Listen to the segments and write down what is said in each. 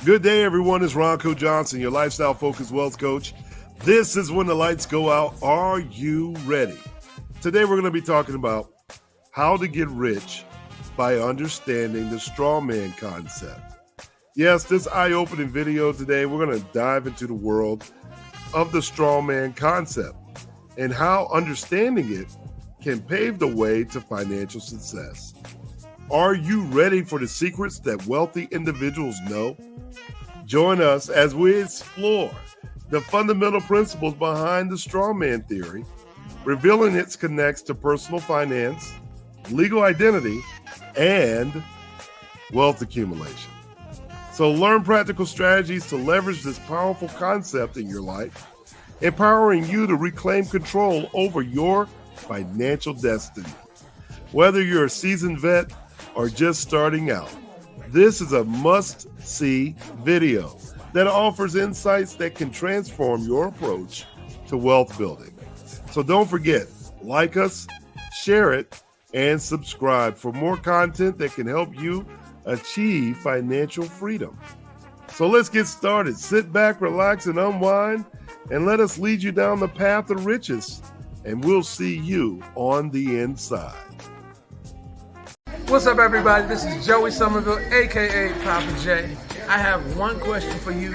Good day, everyone. It's Ronco Johnson, your lifestyle-focused wealth coach. This is When the Lights Go Out. Are you ready? Today, we're going to be talking about how to get rich by understanding the Strawman concept. Yes, this eye-opening video today, we're going to dive into the world of the Strawman concept and how understanding it can pave the way to financial success. Are you ready for the secrets that wealthy individuals know? Join us as we explore the fundamental principles behind the Strawman theory, revealing its connects to personal finance, legal identity, and wealth accumulation. So learn practical strategies to leverage this powerful concept in your life, empowering you to reclaim control over your financial destiny. Whether you're a seasoned vet or just starting out, this is a must-see video that offers insights that can transform your approach to wealth building. So don't forget, like us, share it, and subscribe for more content that can help you achieve financial freedom. So let's get started. Sit back, relax, and unwind, and let us lead you down the path of riches, and we'll see you on the inside. What's up, everybody? This is Joey Somerville, aka Papa J. I have one question for you.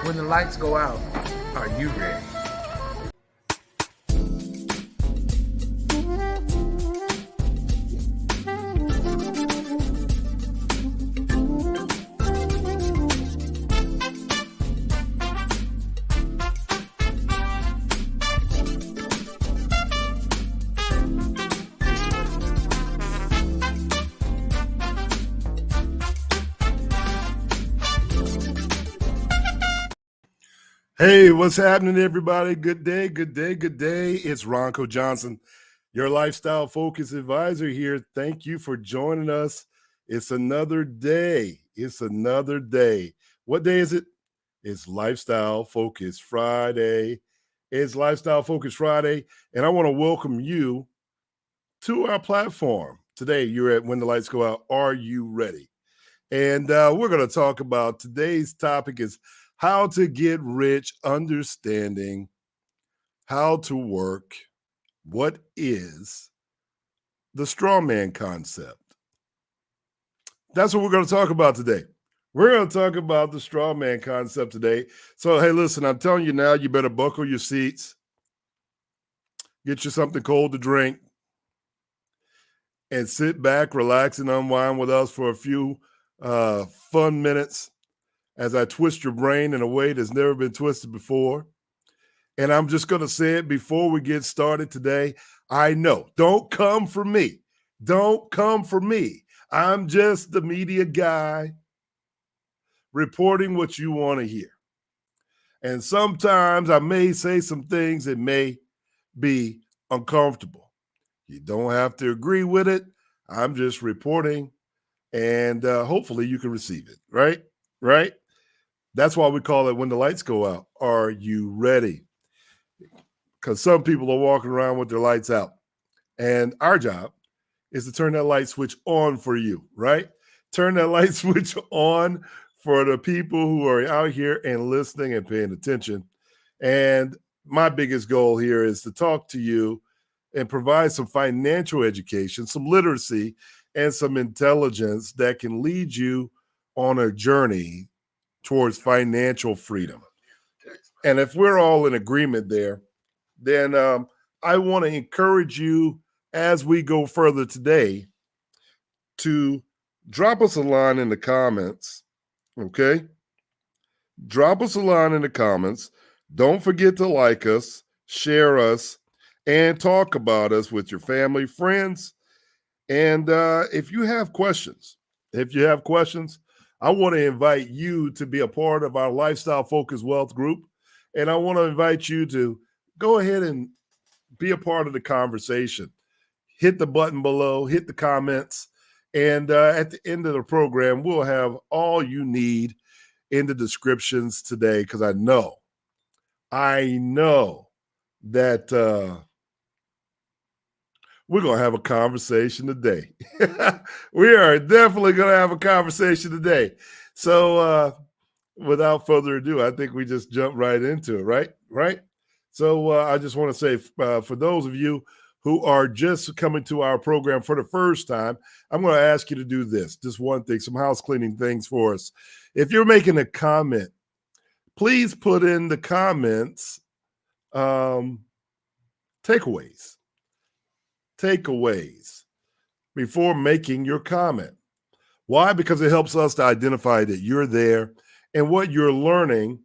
When the lights go out, are you ready? Hey, what's happening, everybody? Good day, good day, good day. It's Ronco Johnson, your lifestyle focus advisor here. Thank you for joining us. It's another day. It's another day. What day is it? It's Lifestyle Focus Friday. It's Lifestyle Focus Friday, and I want to welcome you to our platform. Today, you're at When the Lights Go Out. Are you ready? And we're going to talk about today's topic is how to get rich, understanding how to work. What is the Strawman concept? That's what we're going to talk about today. We're going to talk about the Strawman concept today. So, hey, listen, I'm telling you now, you better buckle your seats, get you something cold to drink, and sit back, relax, and unwind with us for a few fun minutes as I twist your brain in a way that's never been twisted before. And I'm just going to say it before we get started today. I know, don't come for me. Don't come for me. I'm just the media guy reporting what you want to hear. And sometimes I may say some things that may be uncomfortable. You don't have to agree with it. I'm just reporting, and hopefully you can receive it, right? Right? That's why we call it When the Lights Go Out. Are you ready? Because some people are walking around with their lights out. And our job is to turn that light switch on for you, right? Turn that light switch on for the people who are out here and listening and paying attention. And my biggest goal here is to talk to you and provide some financial education, some literacy, and some intelligence that can lead you on a journey towards financial freedom. And if we're all in agreement there, then I want to encourage you as we go further today to drop us a line in the comments, okay? Drop us a line in the comments. Don't forget to like us, share us, and talk about us with your family, friends. And if you have questions, I want to invite you to be a part of our Lifestyle Focus Wealth group. And I want to invite you to go ahead and be a part of the conversation. Hit the button below, hit the comments. And at the end of the program, we'll have all you need in the descriptions today, because I know that we're going to have a conversation today. We are definitely going to have a conversation today. So without further ado, I think we just jump right into it, right? Right. So I just want to say for those of you who are just coming to our program for the first time, I'm going to ask you to do this. Just one thing, some house cleaning things for us. If you're making a comment, please put in the comments takeaways before making your comment. Why? Because it helps us to identify that you're there and what you're learning,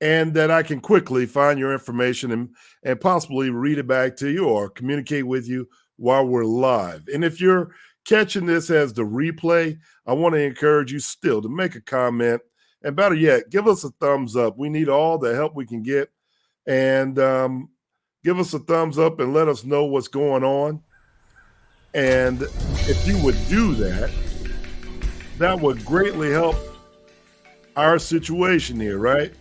and that I can quickly find your information and possibly read it back to you or communicate with you while we're live. And if you're catching this as the replay, I want to encourage you still to make a comment, and better yet, give us a thumbs up. We need all the help we can get, and give us a thumbs up and let us know what's going on. And if you would do that, that would greatly help our situation here, right?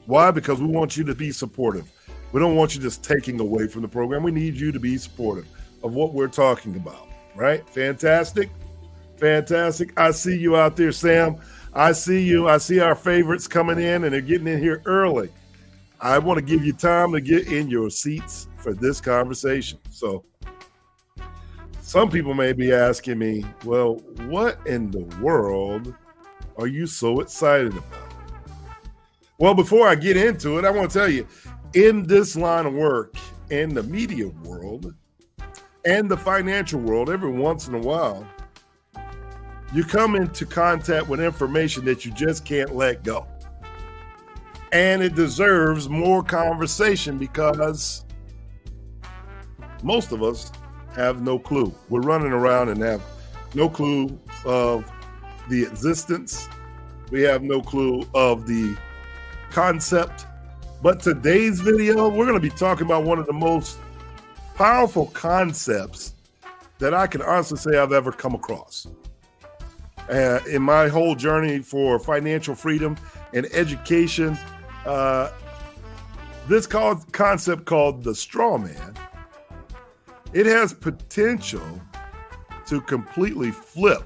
Why? Because we want you to be supportive. We don't want you just taking away from the program. We need you to be supportive of what we're talking about, right? Fantastic. I see you out there, Sam. I see you. I see our favorites coming in, and they're getting in here early. I want to give you time to get in your seats for this conversation. So some people may be asking me, well, what in the world are you so excited about? Well, before I get into it, I want to tell you, in this line of work, in the media world and the financial world, every once in a while, you come into contact with information that you just can't let go. And it deserves more conversation because most of us have no clue. We're running around and have no clue of the existence. We have no clue of the concept. But today's video, we're going to be talking about one of the most powerful concepts that I can honestly say I've ever come across. In my whole journey for financial freedom and education, this concept called the Strawman, it has potential to completely flip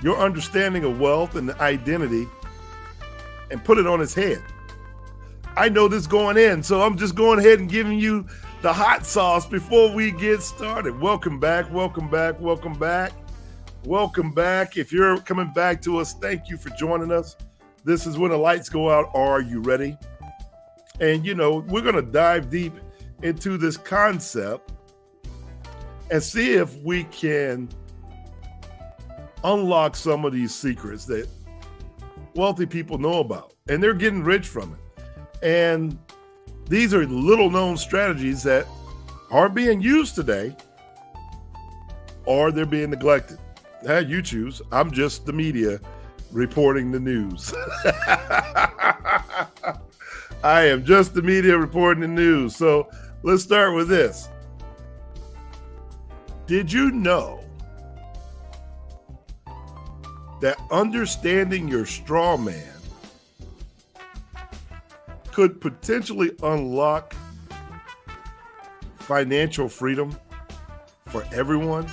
your understanding of wealth and identity and put it on its head. I know this going in, so I'm just going ahead and giving you the hot sauce before we get started. Welcome back. If you're coming back to us, thank you for joining us. This is When the Lights Go Out. Are you ready? And, we're going to dive deep into this concept and see if we can unlock some of these secrets that wealthy people know about, and they're getting rich from it. And these are little known strategies that aren't being used today, or they're being neglected. You choose. I'm just the media reporting the news. I am just the media reporting the news. So let's start with this. Did you know that understanding your straw man could potentially unlock financial freedom for everyone?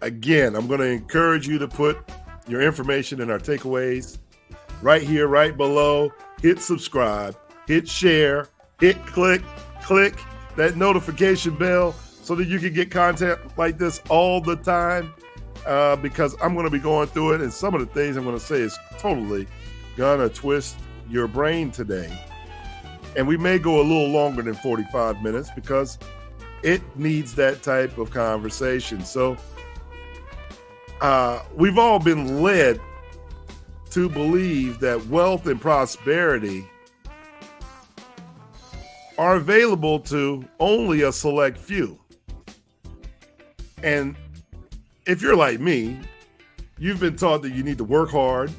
Again, I'm going to encourage you to put your information in our takeaways right here, right below. Hit subscribe, hit share, hit click that notification bell so that you can get content like this all the time, because I'm going to be going through it, and some of the things I'm going to say is totally going to twist your brain today. And we may go a little longer than 45 minutes because it needs that type of conversation. So we've all been led to believe that wealth and prosperity are available to only a select few. And if you're like me, you've been taught that you need to work hard,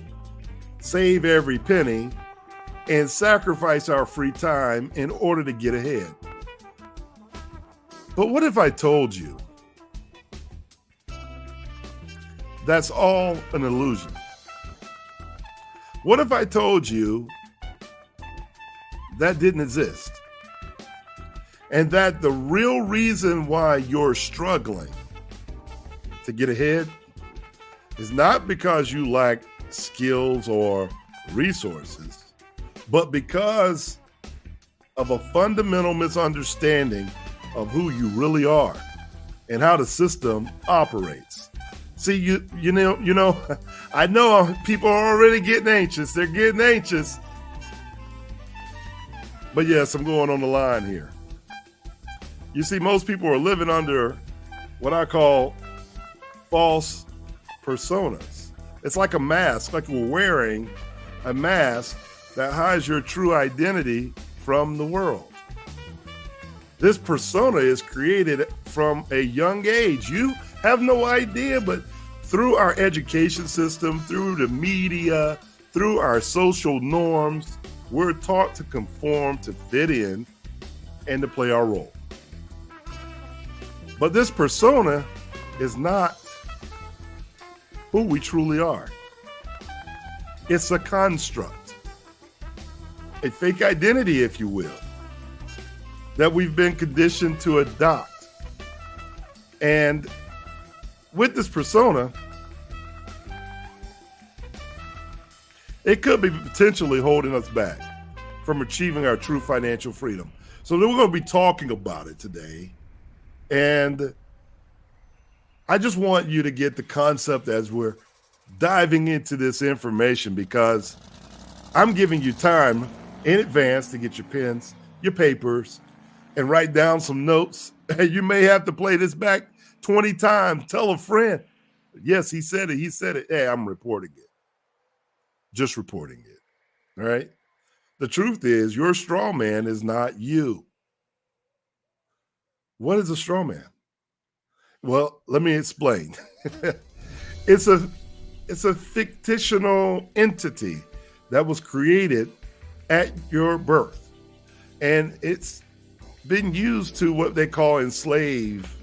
save every penny, and sacrifice our free time in order to get ahead. But what if I told you that's all an illusion? What if I told you that didn't exist? And that the real reason why you're struggling to get ahead is not because you lack skills or resources, but because of a fundamental misunderstanding of who you really are and how the system operates. See, you know, I know people are already getting anxious. They're getting anxious. But yes, I'm going on the line here. You see, most people are living under what I call false personas. It's like a mask, like we're wearing a mask that hides your true identity from the world. This persona is created from a young age. You have no idea, but through our education system, through the media, through our social norms, we're taught to conform, to fit in, and to play our role. But this persona is not who we truly are. It's a construct, a fake identity, if you will, that we've been conditioned to adopt. And with this persona, it could be potentially holding us back from achieving our true financial freedom. So we're going to be talking about it today. And I just want you to get the concept as we're diving into this information, because I'm giving you time in advance to get your pens, your papers, and write down some notes. You may have to play this back 20 times. Tell a friend. Yes, he said it. He said it. Hey, I'm reporting it. Just reporting it. All right. The truth is, your straw man is not you. What is a straw man? Well, let me explain. It's a fictional entity that was created at your birth. And it's been used to what they call enslave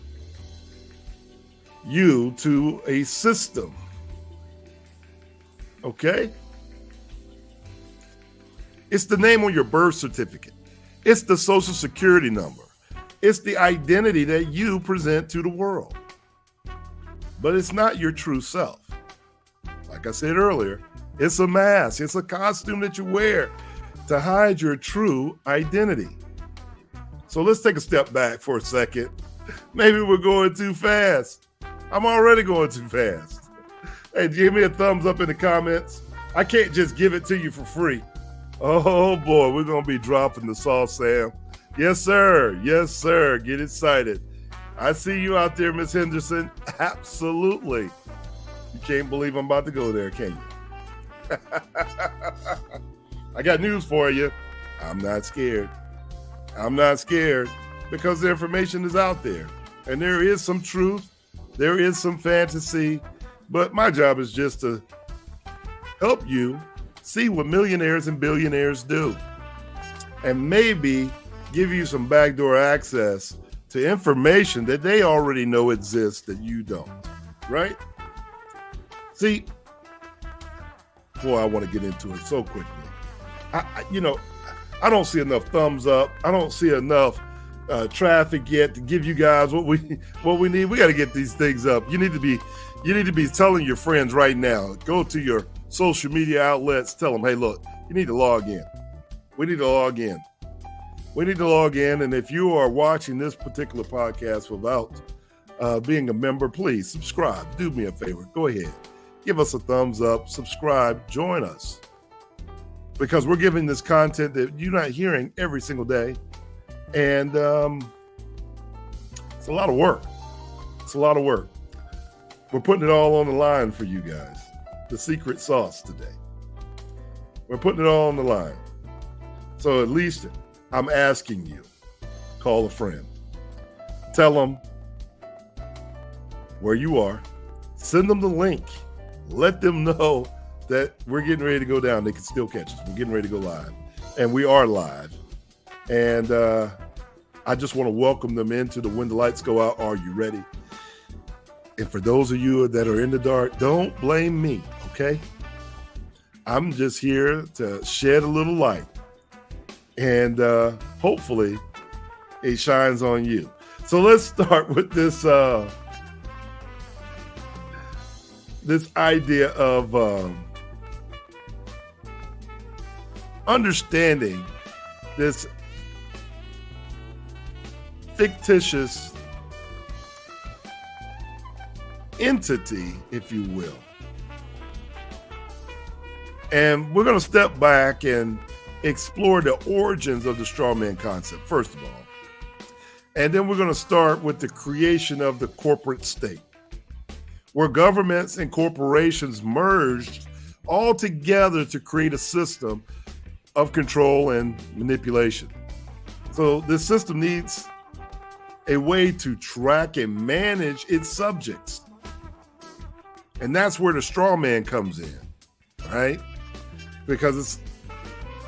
you to a system. Okay? It's the name on your birth certificate. It's the social security number. It's the identity that you present to the world. But it's not your true self. Like I said earlier, it's a mask. It's a costume that you wear to hide your true identity. So let's take a step back for a second. Maybe we're going too fast. I'm already going too fast. Hey, give me a thumbs up in the comments. I can't just give it to you for free. Oh boy, we're going to be dropping the sauce, Sam. Yes, sir. Yes, sir. Get excited. I see you out there, Miss Henderson. Absolutely. You can't believe I'm about to go there, can you? I got news for you. I'm not scared. I'm not scared because the information is out there. And there is some truth. There is some fantasy. But my job is just to help you see what millionaires and billionaires do. And maybe give you some backdoor access to information that they already know exists that you don't, right? See, boy, I want to get into it so quickly. I don't see enough thumbs up. I don't see enough traffic yet to give you guys what we need. We got to get these things up. You need to be telling your friends right now. Go to your social media outlets. Tell them, hey, look, you need to log in. We need to log in. We need to log in. And if you are watching this particular podcast without being a member, please subscribe. Do me a favor. Go ahead. Give us a thumbs up. Subscribe. Join us. Because we're giving this content that you're not hearing every single day. And it's a lot of work. It's a lot of work. We're putting it all on the line for you guys. The secret sauce today. We're putting it all on the line. So at least I'm asking you, call a friend. Tell them where you are. Send them the link. Let them know that we're getting ready to go down. They can still catch us. We're getting ready to go live. And we are live. And I just want to welcome them into the When the Lights Go Out, Are You Ready? And for those of you that are in the dark, don't blame me, okay? I'm just here to shed a little light. And hopefully it shines on you. So let's start with this this idea of understanding this fictitious entity, if you will. And we're going to step back and explore the origins of the strawman concept, first of all. And then we're going to start with the creation of the corporate state, where governments and corporations merged all together to create a system of control and manipulation. So this system needs a way to track and manage its subjects. And that's where the straw man comes in, right? Because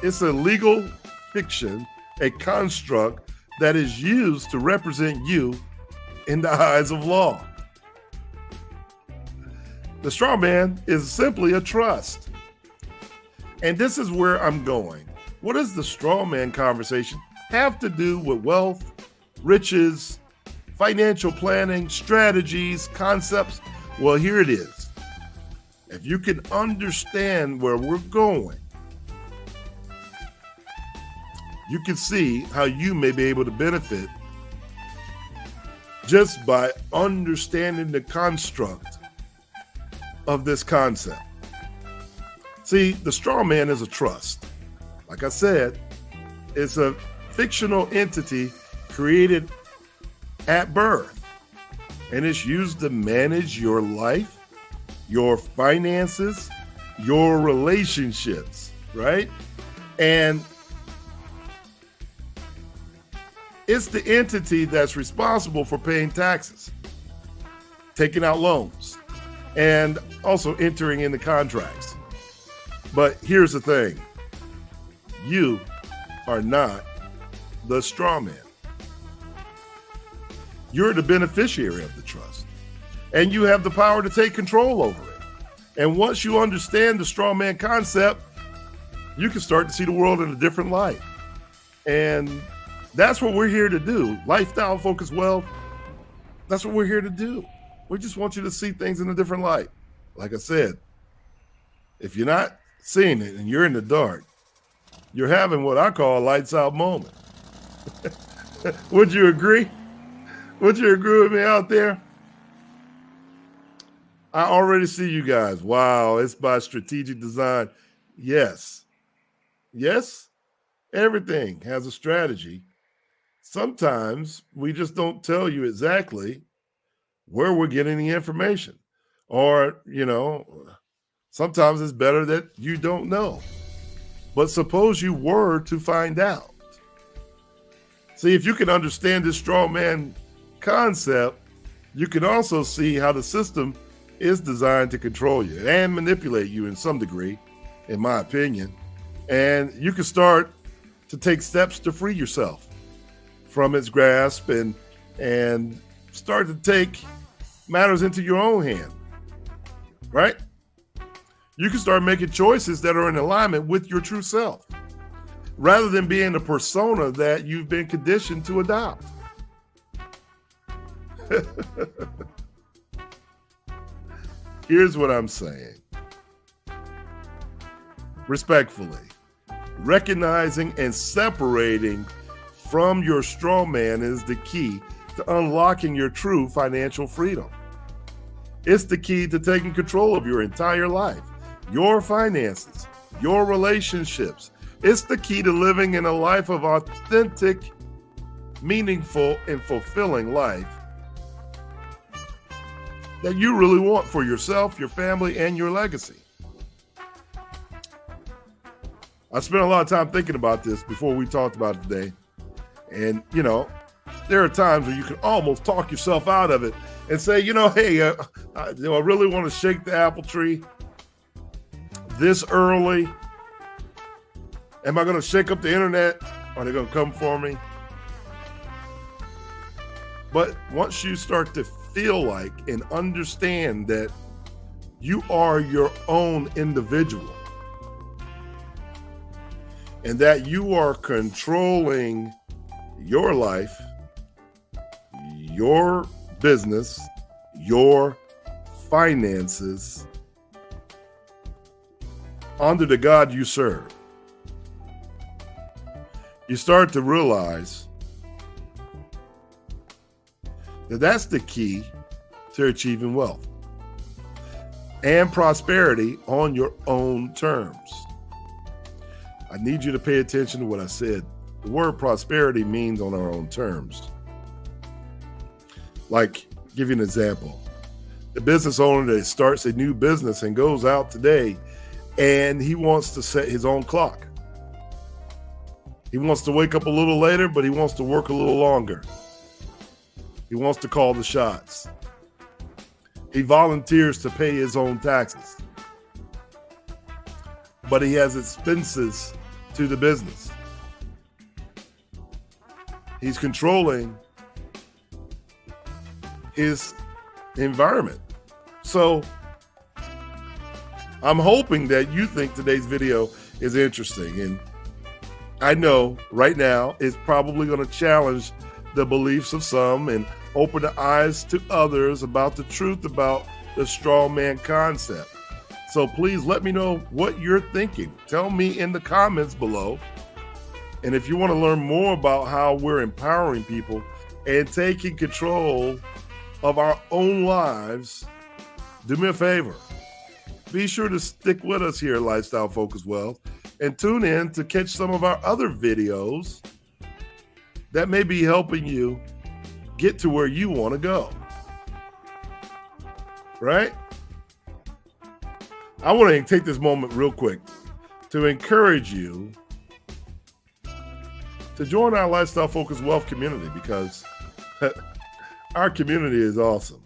it's a legal fiction, a construct that is used to represent you in the eyes of law. The straw man is simply a trust. And this is where I'm going. What does the straw man conversation have to do with wealth, riches, financial planning, strategies, concepts? Well, here it is. If you can understand where we're going, you can see how you may be able to benefit just by understanding the construct of this concept. See, the straw man is a trust. Like I said, it's a fictional entity created at birth, and it's used to manage your life, your finances, your relationships, right? And it's the entity that's responsible for paying taxes, taking out loans, and also entering into contracts. But here's the thing. You are not the straw man. You're the beneficiary of the trust, and you have the power to take control over it. And once you understand the straw man concept, you can start to see the world in a different light. And that's what we're here to do. Lifestyle focused wealth. That's what we're here to do. We just want you to see things in a different light. Like I said, if you're not seeing it and you're in the dark, you're having what I call a lights out moment. Would you agree? Would you agree with me out there? I already see you guys. Wow, it's by strategic design. Yes. Yes, everything has a strategy. Sometimes we just don't tell you exactly where we're getting the information. Or, sometimes it's better that you don't know. But suppose you were to find out. See, if you can understand this straw man concept, you can also see how the system is designed to control you and manipulate you in some degree, in my opinion. And you can start to take steps to free yourself from its grasp and start to take matters into your own hand, right? You can start making choices that are in alignment with your true self, rather than being a persona that you've been conditioned to adopt. Here's what I'm saying. Respectfully, recognizing and separating from your straw man is the key to unlocking your true financial freedom. It's the key to taking control of your entire life, your finances, your relationships. It's the key to living in a life of authentic, meaningful, and fulfilling life that you really want for yourself, your family, and your legacy. I spent a lot of time thinking about this before we talked about it today. And, there are times where you can almost talk yourself out of it and say, hey, I really want to shake the apple tree this early. Am I going to shake up the internet? Are they going to come for me? But once you start to feel like and understand that you are your own individual and that you are controlling your life, your business, your finances under the God you serve, you start to realize that that's the key to achieving wealth and prosperity on your own terms. I need you to pay attention to what I said. The word prosperity means on our own terms. Like, give you an example. The business owner that starts a new business and goes out today and he wants to set his own clock. He wants to wake up a little later, but he wants to work a little longer. He wants to call the shots. He volunteers to pay his own taxes. But he has expenses to the business. He's controlling his environment. So I'm hoping that you think today's video is interesting. And I know right now it's probably going to challenge the beliefs of some and open the eyes to others about the truth about the straw man concept. So please let me know what you're thinking. Tell me in the comments below. And if you want to learn more about how we're empowering people and taking control of our own lives, do me a favor. Be sure to stick with us here at Lifestyle Focused Wealth and tune in to catch some of our other videos that may be helping you get to where you want to go. Right? I want to take this moment real quick to encourage you to join our Lifestyle Focused Wealth community, because our community is awesome.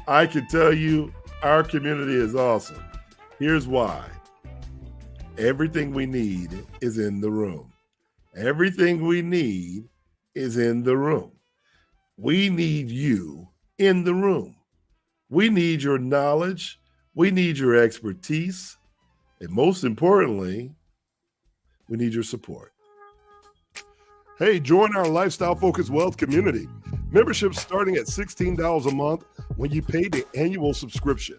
I can tell you our community is awesome. Here's why. Everything we need is in the room. Everything we need is in the room. We need you in the room. We need your knowledge. We need your expertise. And most importantly, we need your support. Hey, join our Lifestyle Focused Wealth community. Membership starting at $16 a month when you pay the annual subscription.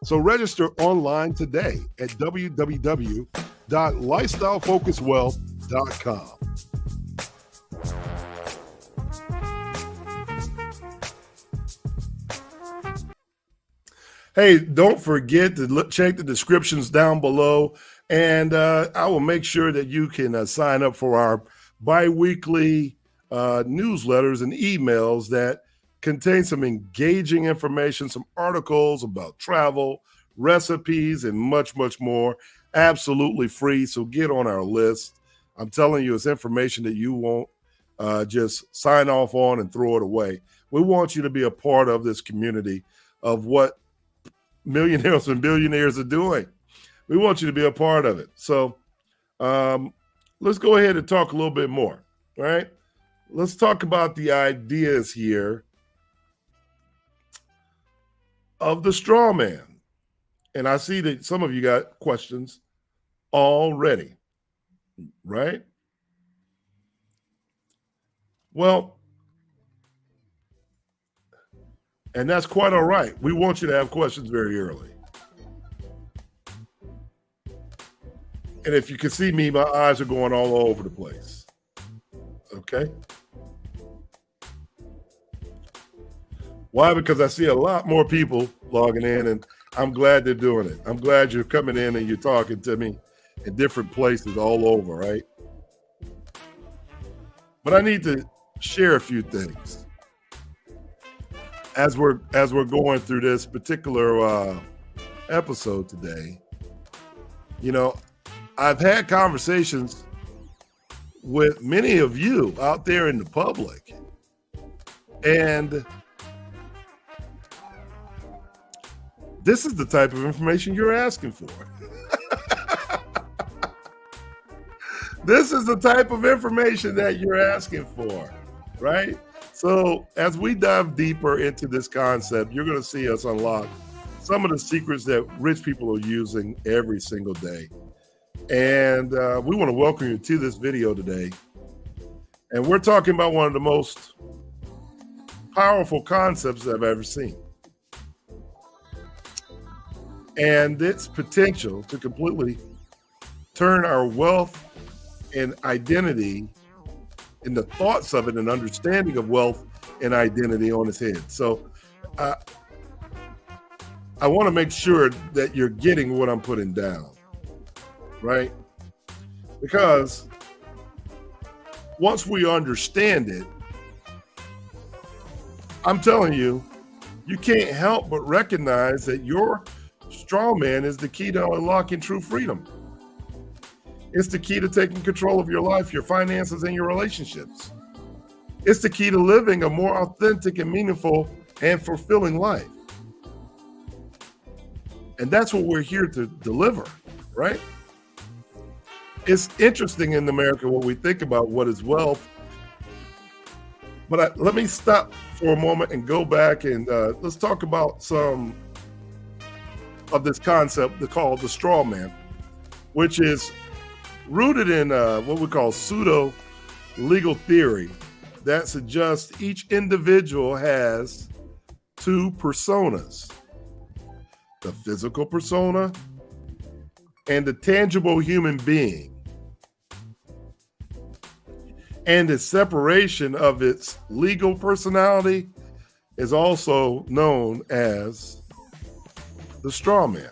So register online today at www.lifestylefocusedwealth.com. Hey, don't forget to check the descriptions down below, and I will make sure that you can sign up for our bi-weekly newsletters and emails that contain some engaging information, some articles about travel, recipes, and much, much more. Absolutely free, so get on our list. I'm telling you, it's information that you won't just sign off on and throw it away. We want you to be a part of this community of what millionaires and billionaires are doing. We want you to be a part of it. So let's go ahead and talk a little bit more, all right? Let's talk about the ideas here of the straw man. And I see that some of you got questions already, right? Well, and that's quite all right. We want you to have questions very early. And if you can see me, my eyes are going all over the place. Okay? Why? Because I see a lot more people logging in, and I'm glad they're doing it. I'm glad you're coming in and you're talking to me in different places all over, right? But I need to share a few things as we're going through this particular episode today. You know, I've had conversations with many of you out there in the public, and this is the type of information you're asking for. This is the type of information that you're asking for, right? So as we dive deeper into this concept, you're going to see us unlock some of the secrets that rich people are using every single day. And we want to welcome you to this video today. And we're talking about one of the most powerful concepts I've ever seen. and its potential to completely turn our wealth and identity and the thoughts of it and understanding of wealth and identity on its head. So I want to make sure that you're getting what I'm putting down, right? Because once we understand it, I'm telling you, you can't help but recognize that your straw man is the key to unlocking true freedom. It's the key to taking control of your life, your finances, and your relationships. It's the key to living a more authentic and meaningful and fulfilling life. And that's what we're here to deliver, right? It's interesting in America what we think about what is wealth. But let me stop for a moment and go back and let's talk about some of this concept called the straw man, which is rooted in what we call pseudo legal theory that suggests each individual has two personas, the physical persona and the tangible human being. And the separation of its legal personality is also known as the straw man.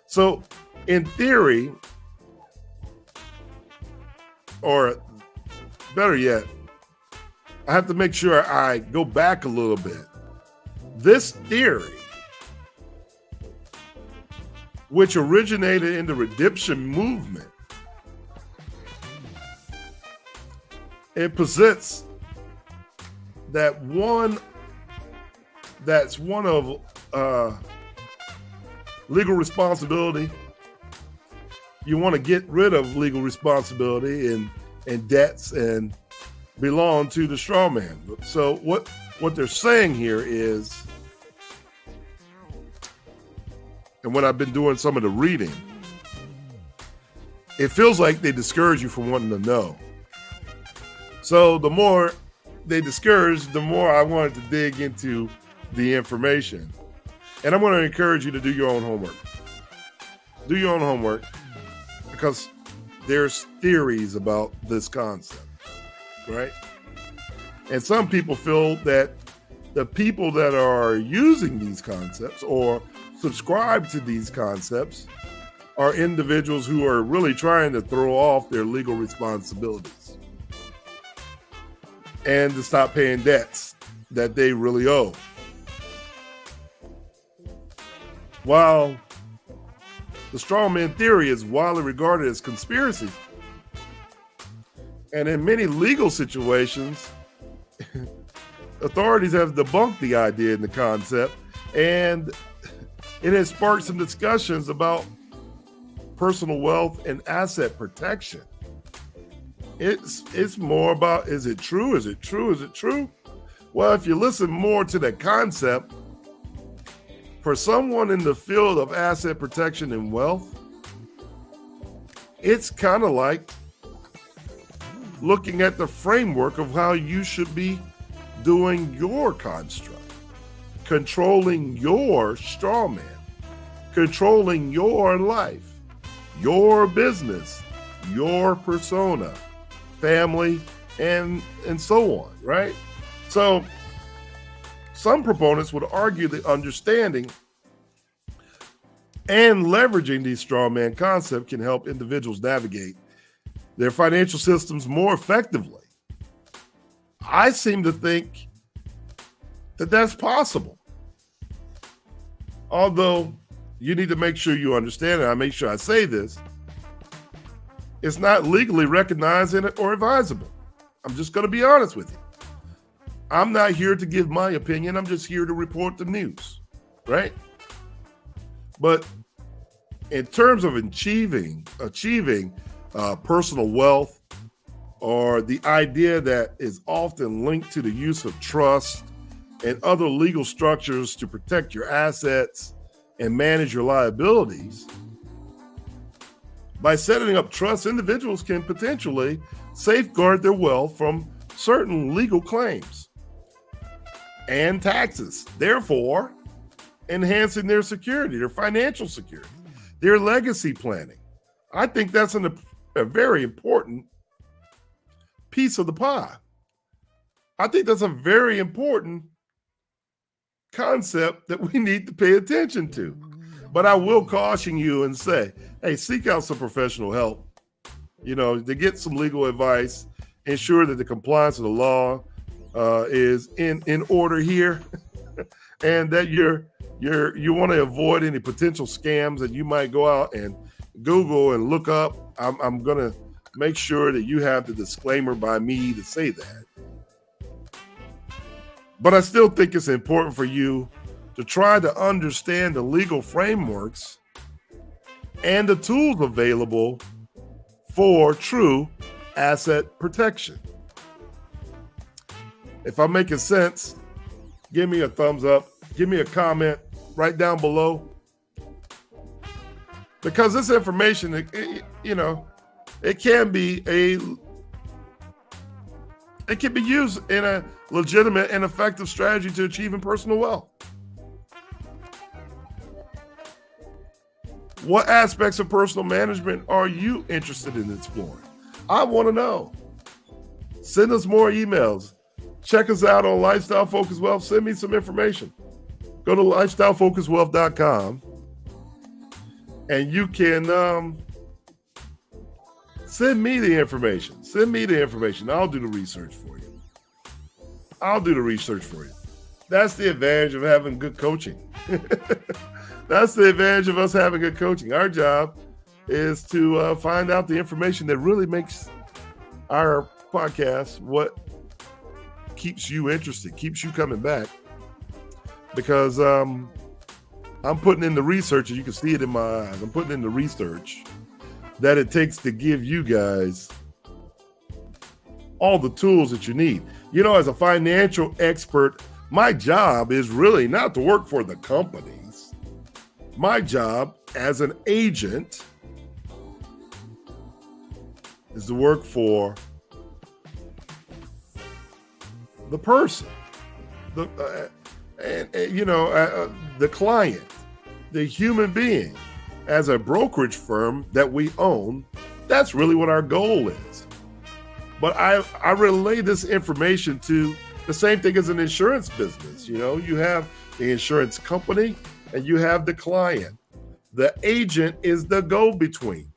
So in theory, or better yet, I have to make sure I go back a little bit. This theory, which originated in the redemption movement, it posits that that's one of legal responsibility. You want to get rid of legal responsibility and debts and belong to the straw man. So what they're saying here is, and when I've been doing some of the reading, it feels like they discourage you from wanting to know. So the more they discouraged, the more I wanted to dig into the information. And I'm going to encourage you to do your own homework. Do your own homework, because there's theories about this concept, right? And some people feel that the people that are using these concepts or subscribe to these concepts are individuals who are really trying to throw off their legal responsibilities and to stop paying debts that they really owe. While the straw man theory is widely regarded as conspiracy, and in many legal situations, authorities have debunked the idea and the concept, and it has sparked some discussions about personal wealth and asset protection. It's more about, is it true? Is it true? Is it true? Well, if you listen more to that concept, for someone in the field of asset protection and wealth, it's kind of like looking at the framework of how you should be doing your construct, controlling your straw man, controlling your life, your business, your persona, family, and so on, right? So some proponents would argue the understanding and leveraging these straw man concepts can help individuals navigate their financial systems more effectively. I seem to think that that's possible. Although you need to make sure you understand, and I make sure I say this, it's not legally recognized or advisable. I'm just going to be honest with you. I'm not here to give my opinion. I'm just here to report the news, right? But in terms of achieving personal wealth, or the idea that is often linked to the use of trust and other legal structures to protect your assets and manage your liabilities, by setting up trusts, individuals can potentially safeguard their wealth from certain legal claims and taxes. Therefore, enhancing their security, their financial security, their legacy planning. I think that's a very important piece of the pie. I think that's a very important concept that we need to pay attention to. But I will caution you and say, hey, seek out some professional help, to get some legal advice, ensure that the compliance of the law is in order here, and that you want to avoid any potential scams that you might go out and Google and look up. I'm going to make sure that you have the disclaimer by me to say that. But I still think it's important for you to try to understand the legal frameworks and the tools available for true asset protection. If I'm making sense, give me a thumbs up, give me a comment right down below. Because this information, it can be used in a legitimate and effective strategy to achieving personal wealth. What aspects of personal management are you interested in exploring? I want to know. Send us more emails. Check us out on Lifestyle Focused Wealth. Send me some information. Go to lifestylefocusedwealth.com and you can send me the information. I'll do the research for you. That's the advantage of having good coaching. That's the advantage of us having good coaching. Our job is to find out the information that really makes our podcast what keeps you interested, keeps you coming back. Because I'm putting in the research, and you can see it in my eyes. I'm putting in the research that it takes to give you guys all the tools that you need. As a financial expert, my job is really not to work for the companies. My job as an agent is to work for the person, the client, the human being. As a brokerage firm that we own, that's really what our goal is. But I relay this information to the same thing as an insurance business. You have the insurance company and you have the client. The agent is the go-between.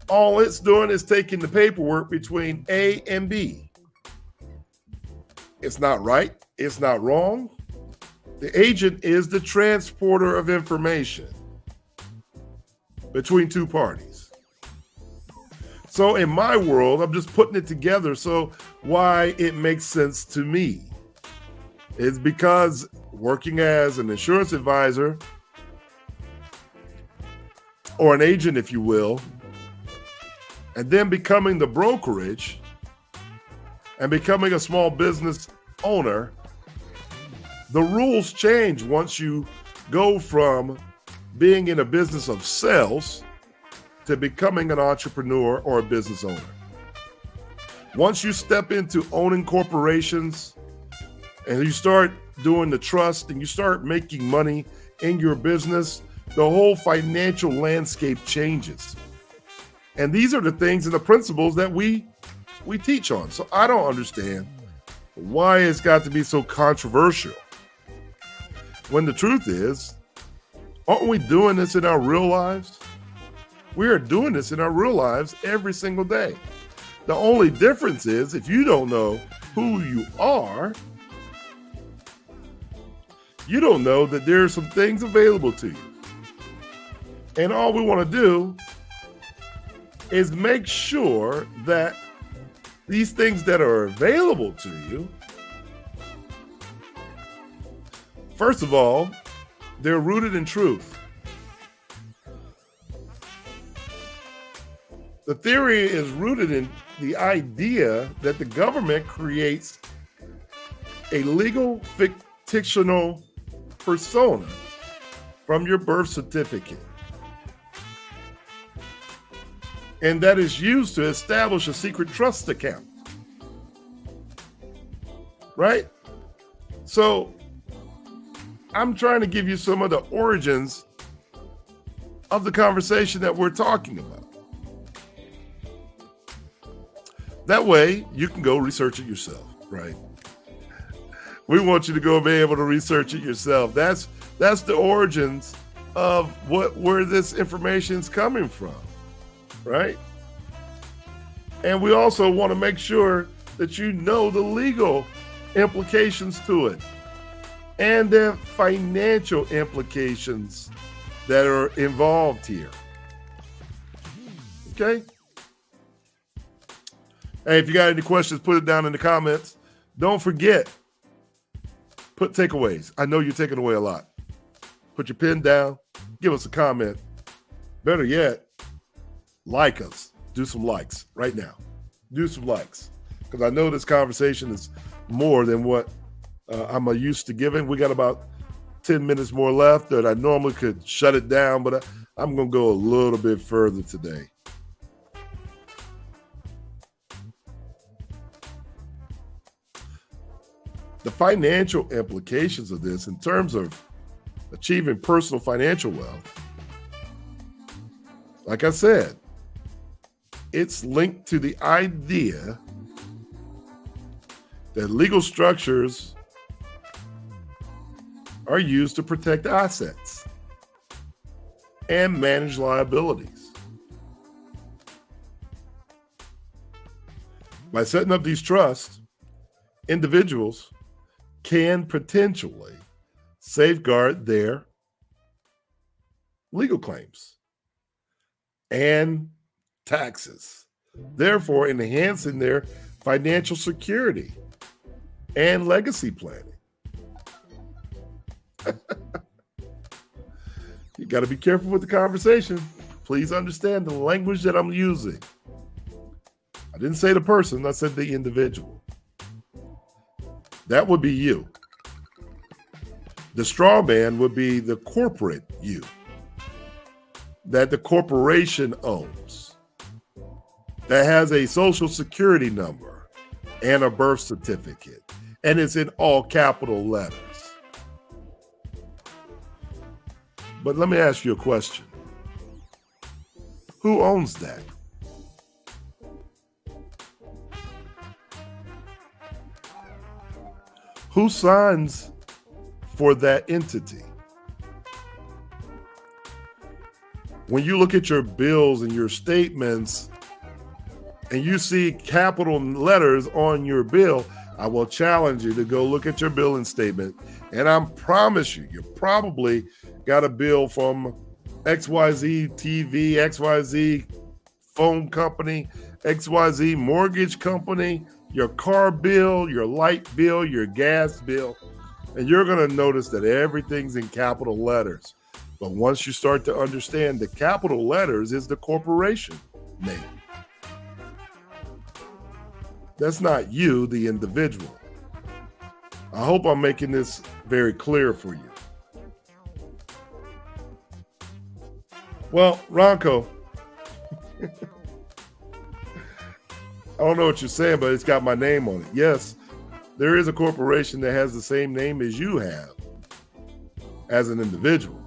All it's doing is taking the paperwork between A and B. It's not right. It's not wrong. The agent is the transporter of information between two parties. So in my world, I'm just putting it together so why it makes sense to me is because working as an insurance advisor or an agent, if you will, and then becoming the brokerage and becoming a small business owner, the rules change once you go from being in a business of sales to becoming an entrepreneur or a business owner. Once you step into owning corporations and you start doing the trust and you start making money in your business, the whole financial landscape changes. And these are the things and the principles that we teach on. So I don't understand why it's got to be so controversial, when the truth is, aren't we doing this in our real lives? We are doing this in our real lives every single day. The only difference is if you don't know who you are, you don't know that there are some things available to you. And all we want to do is make sure that these things that are available to you, first of all, they're rooted in truth. The theory is rooted in the idea that the government creates a legal fictional persona from your birth certificate. And that is used to establish a secret trust account. Right? So I'm trying to give you some of the origins of the conversation that we're talking about. That way, you can go research it yourself, right? We want you to go be able to research it yourself. That's the origins of where this information is coming from, right? And we also want to make sure that you know the legal implications to it and the financial implications that are involved here. Okay? Hey, if you got any questions, put it down in the comments. Don't forget, put takeaways. I know you're taking away a lot. Put your pen down. Give us a comment. Better yet, like us. Do some likes right now. Do some likes. Because I know this conversation is more than what I'm used to giving. We got about 10 minutes more left that I normally could shut it down, but I'm going to go a little bit further today. The financial implications of this in terms of achieving personal financial wealth, like I said, it's linked to the idea that legal structures are used to protect assets and manage liabilities. By setting up these trusts, individuals can potentially safeguard their legal claims and taxes, therefore enhancing their financial security and legacy planning. You got to be careful with the conversation. Please understand the language that I'm using. I didn't say the person, I said the individual. That would be you. The straw man would be the corporate you that the corporation owns, that has a social security number and a birth certificate, and it's in all capital letters. But let me ask you a question. Who owns that? Who signs for that entity? When you look at your bills and your statements and you see capital letters on your bill, I will challenge you to go look at your billing statement. And I promise you, you probably got a bill from XYZ TV, XYZ phone company, XYZ mortgage company, your car bill, your light bill, your gas bill, and you're going to notice that everything's in capital letters. But once you start to understand the capital letters is the corporation name. That's not you, the individual. I hope I'm making this very clear for you. Well, Ronco, I don't know what you're saying, but it's got my name on it. Yes, there is a corporation that has the same name as you have as an individual.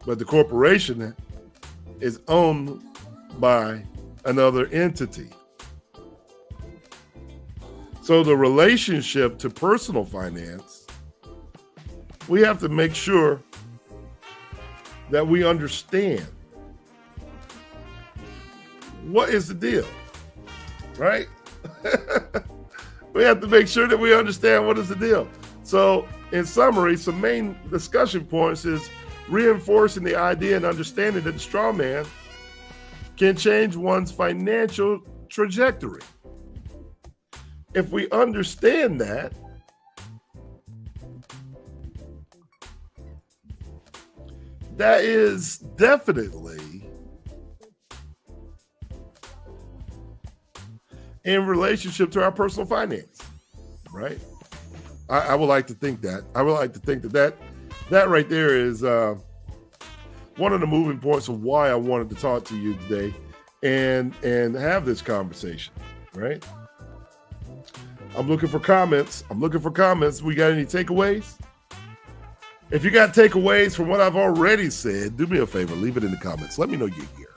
But the corporation is owned by another entity. So the relationship to personal finance, we have to make sure that we understand what is the deal, right? We have to make sure that we understand what is the deal. So in summary, some main discussion points is reinforcing the idea and understanding that the straw man can change one's financial trajectory. If we understand that, that is definitely in relationship to our personal finance, right? I would like to think that. I would like to think that right there is one of the moving points of why I wanted to talk to you today and have this conversation, right? I'm looking for comments. We got any takeaways? If you got takeaways from what I've already said, do me a favor, leave it in the comments. Let me know you're here.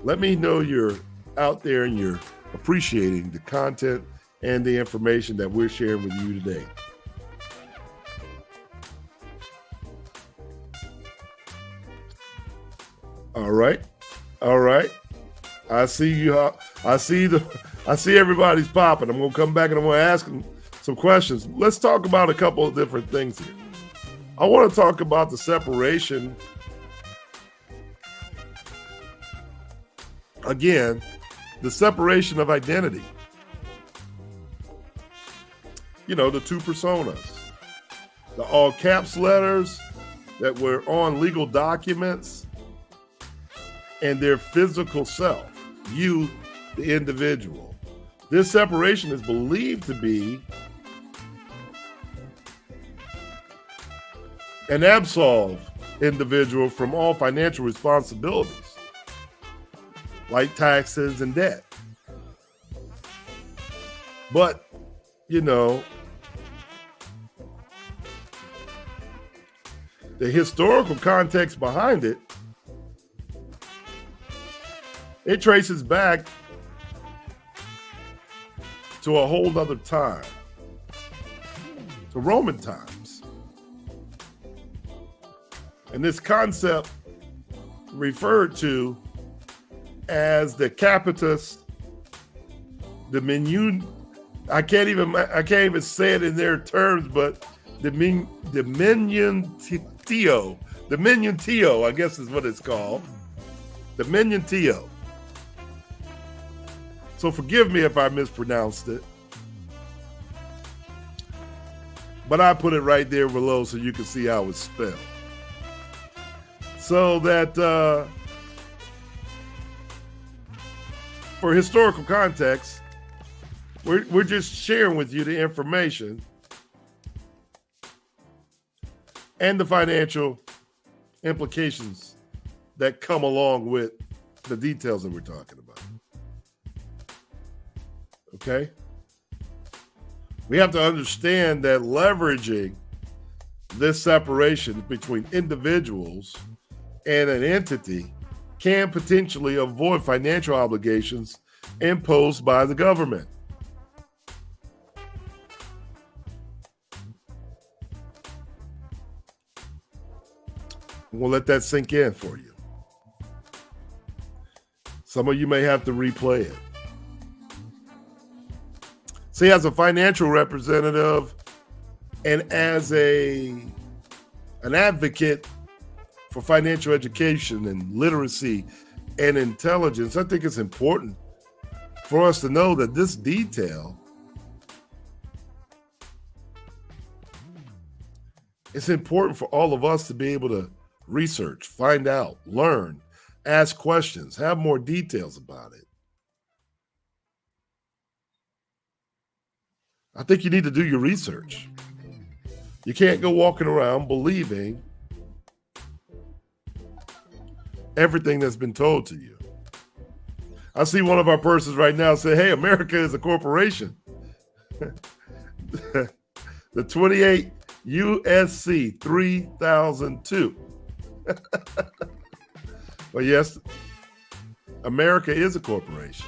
Let me know you're out there and you're appreciating the content and the information that we're sharing with you today. All right. I see you. I see everybody's popping. I'm going to come back and I'm going to ask them some questions. Let's talk about a couple of different things here. I want to talk about the separation. Again, the separation of identity. You know, the two personas. The all caps letters that were on legal documents and their physical self. You, the individual. This separation is believed to be an absolve individual from all financial responsibilities, like taxes and debt. But, you know, the historical context behind it, it traces back to a whole other time, to Roman times. And this concept referred to as the capitis dominium. I can't even say it in their terms, but Dominion-tio, I guess is what it's called. Dominion-tio. So forgive me if I mispronounced it. But I put it right there below so you can see how it's spelled. So that for historical context, we're just sharing with you the information and the financial implications that come along with the details that we're talking about. Okay? We have to understand that leveraging this separation between individuals and an entity can potentially avoid financial obligations imposed by the government. We'll let that sink in for you. Some of you may have to replay it. See, as a financial representative and as an advocate for financial education and literacy and intelligence, I think it's important for us to know that this detail is important for all of us to be able to research, find out, learn, ask questions, have more details about it. I think you need to do your research. You can't go walking around believing everything that's been told to you. I see one of our persons right now say, hey, America is a corporation. The 28 USC 3002. Well, yes, America is a corporation.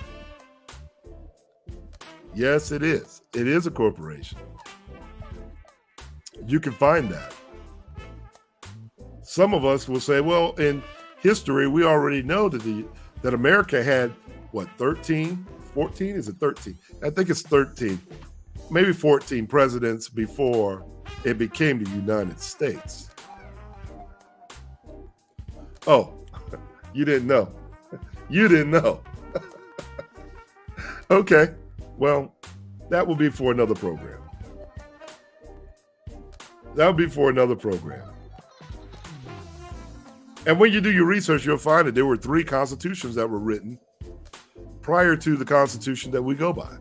Yes, it is. It is a corporation. You can find that. Some of us will say, well, in history, we already know that America had, 13, 14? Is it 13? I think it's 13, maybe 14 presidents before it became the United States. Oh, you didn't know. You didn't know. Okay. Well, that will be for another program. That'll be for another program. And when you do your research, you'll find that there were 3 constitutions that were written prior to the Constitution that we go by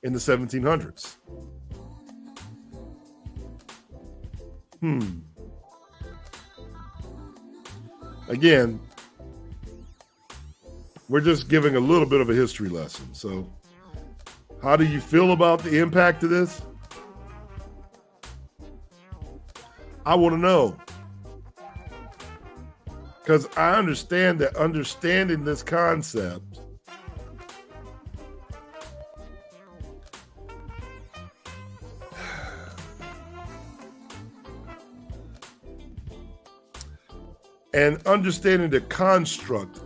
in the 1700s. Again, we're just giving a little bit of a history lesson. So, how do you feel about the impact of this? I want to know. Because I understand that understanding this concept and understanding the construct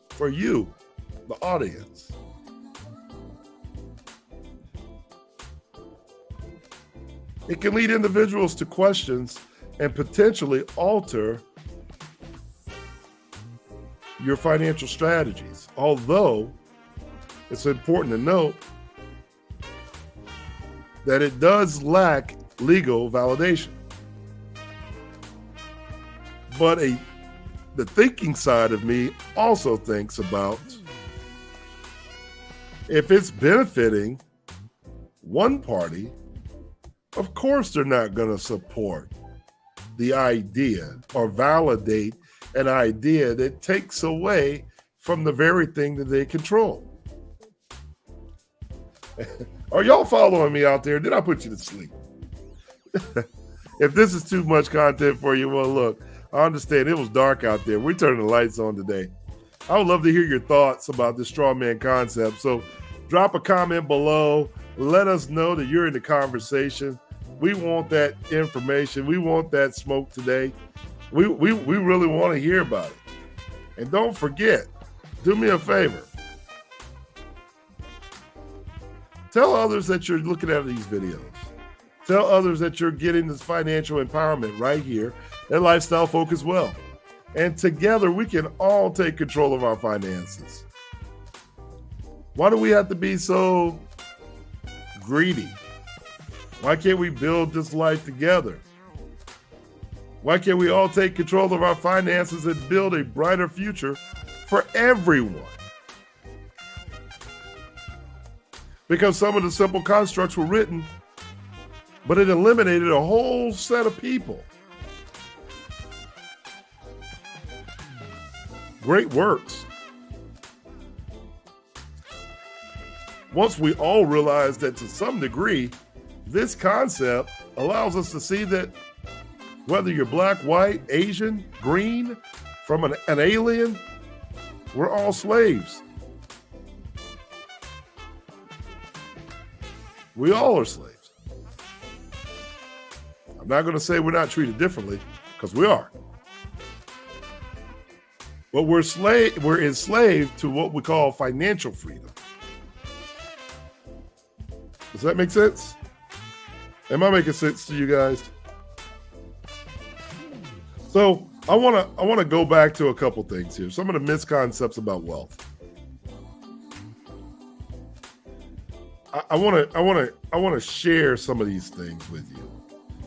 for you, the audience. It can lead individuals to questions and potentially alter your financial strategies. Although it's important to note that it does lack legal validation. But the thinking side of me also thinks about if it's benefiting one party, of course they're not going to support the idea or validate an idea that takes away from the very thing that they control. Are y'all following me out there? Did I put you to sleep? If this is too much content for you, well, look, I understand it was dark out there. We're turning the lights on today. I would love to hear your thoughts about this straw man concept. So drop a comment below. Let us know that you're in the conversation. We want that information. We want that smoke today. We really want to hear about it. And don't forget, do me a favor. Tell others that you're looking at these videos. Tell others that you're getting this financial empowerment right here at Lifestyle Focus Wealth. And together we can all take control of our finances. Why do we have to be so greedy? Why can't we build this life together? Why can't we all take control of our finances and build a brighter future for everyone? Because some of the simple constructs were written, but it eliminated a whole set of people. Great works. Once we all realize that to some degree, this concept allows us to see that whether you're black, white, Asian, green, from an alien, we're all slaves. We all are slaves. I'm not going to say we're not treated differently, because we are. But we're enslaved to what we call financial freedom. Does that make sense? Am I making sense to you guys? So I want to go back to a couple things here. Some of the misconceptions about wealth. I want to share some of these things with you.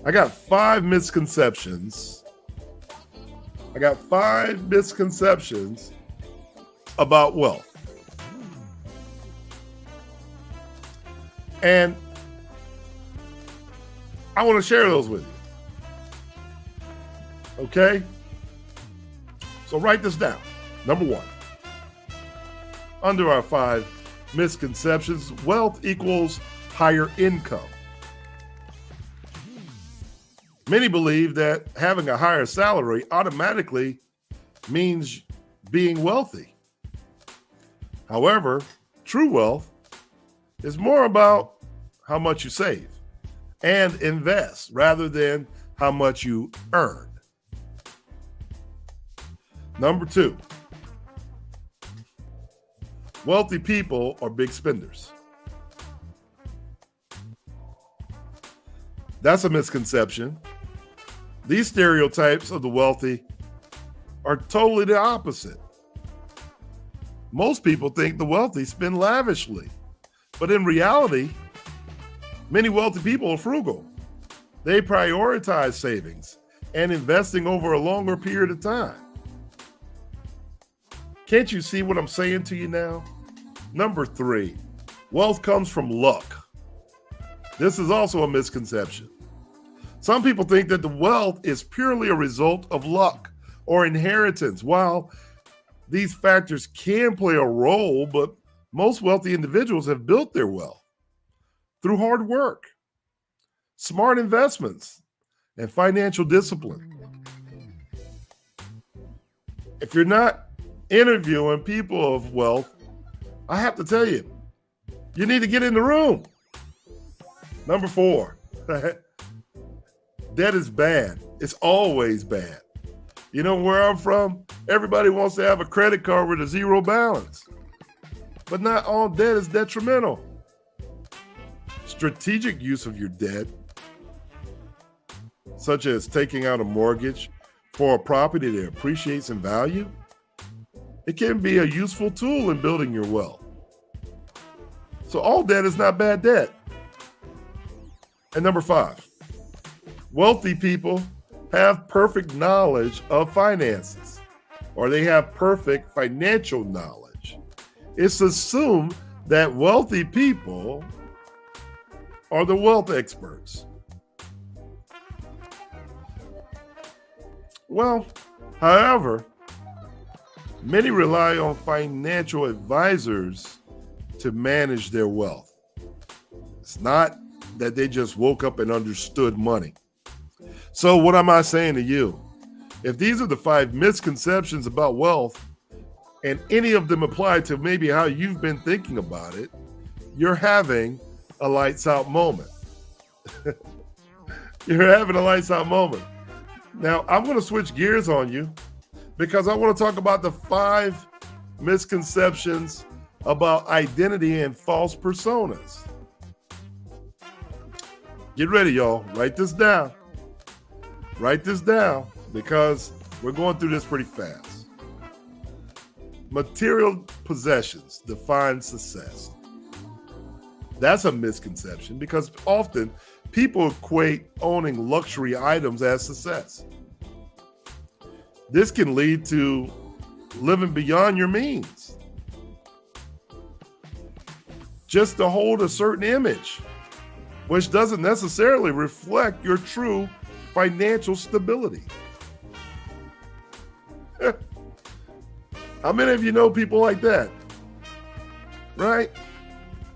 I got 5 misconceptions. I got 5 misconceptions about wealth. And I want to share those with you. Okay? So write this down. Number 1. Under our 5 misconceptions, wealth equals higher income. Many believe that having a higher salary automatically means being wealthy. However, true wealth is more about how much you save and invest rather than how much you earn. Number 2, wealthy people are big spenders. That's a misconception. These stereotypes of the wealthy are totally the opposite. Most people think the wealthy spend lavishly, but in reality, many wealthy people are frugal. They prioritize savings and investing over a longer period of time. Can't you see what I'm saying to you now? Number 3, wealth comes from luck. This is also a misconception. Some people think that the wealth is purely a result of luck or inheritance. While these factors can play a role, but most wealthy individuals have built their wealth through hard work. smart investments, and financial discipline. If you're not interviewing people of wealth, I have to tell you, you need to get in the room. Number 4, debt is bad. It's always bad. You know where I'm from? Everybody wants to have a credit card with a zero balance. But not all debt is detrimental. Strategic use of your debt, such as taking out a mortgage for a property that appreciates in value, it can be a useful tool in building your wealth. So all debt is not bad debt. And number 5, wealthy people have perfect knowledge of finances, or they have perfect financial knowledge. It's assumed that wealthy people are the wealth experts. Well, however, many rely on financial advisors to manage their wealth. It's not that they just woke up and understood money. So what am I saying to you? If these are the 5 misconceptions about wealth, and any of them apply to maybe how you've been thinking about it, you're having a lights out moment. You're having a lights out moment. Now, I'm going to switch gears on you because I want to talk about the 5 misconceptions about identity and false personas. Get ready, y'all. Write this down. Write this down because we're going through this pretty fast. Material possessions define success. That's a misconception because often people equate owning luxury items as success. This can lead to living beyond your means, just to hold a certain image, which doesn't necessarily reflect your true financial stability. How many of you know people like that? Right?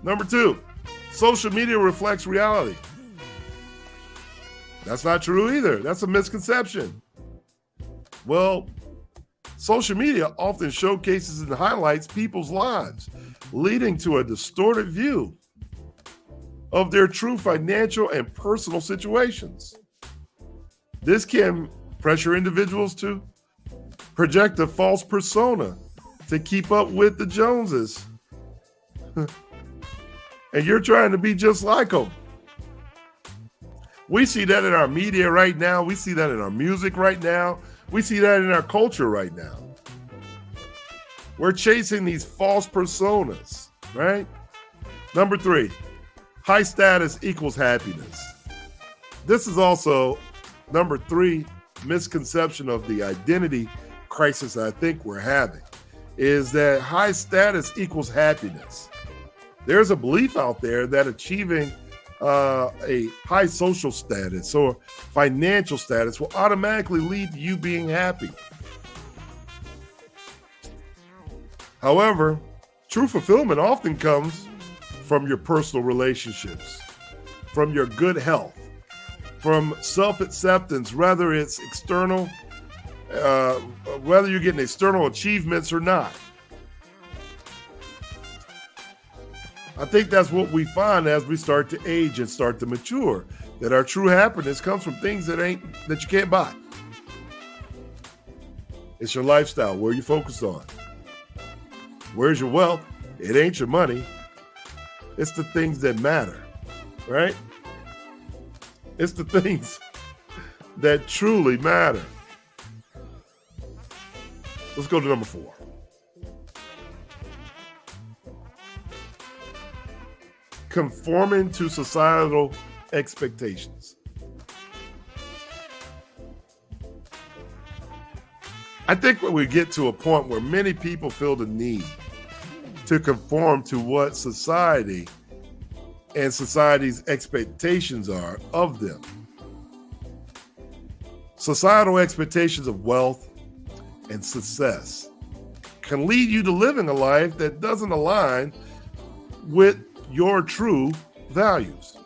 Number 2, social media reflects reality. That's not true either. That's a misconception. Well, social media often showcases and highlights people's lives, leading to a distorted view of their true financial and personal situations. This can pressure individuals to project a false persona to keep up with the Joneses. And you're trying to be just like them. We see that in our media right now. We see that in our music right now. We see that in our culture right now. We're chasing these false personas, right? Number 3, high status equals happiness. This is also number 3 misconception of the identity crisis I think we're having, is that high status equals happiness. There's a belief out there that achieving a high social status or financial status will automatically lead to you being happy. However, true fulfillment often comes from your personal relationships, from your good health, from self-acceptance, whether it's external, whether you're getting external achievements or not. I think that's what we find as we start to age and start to mature, that our true happiness comes from things that you can't buy. It's your lifestyle, where you focus on. Where's your wealth? It ain't your money. It's the things that matter, right? It's the things that truly matter. Let's go to number 4. Conforming to societal expectations. I think when we get to a point where many people feel the need to conform to what society and society's expectations are of them. Societal expectations of wealth and success can lead you to living a life that doesn't align with your true values.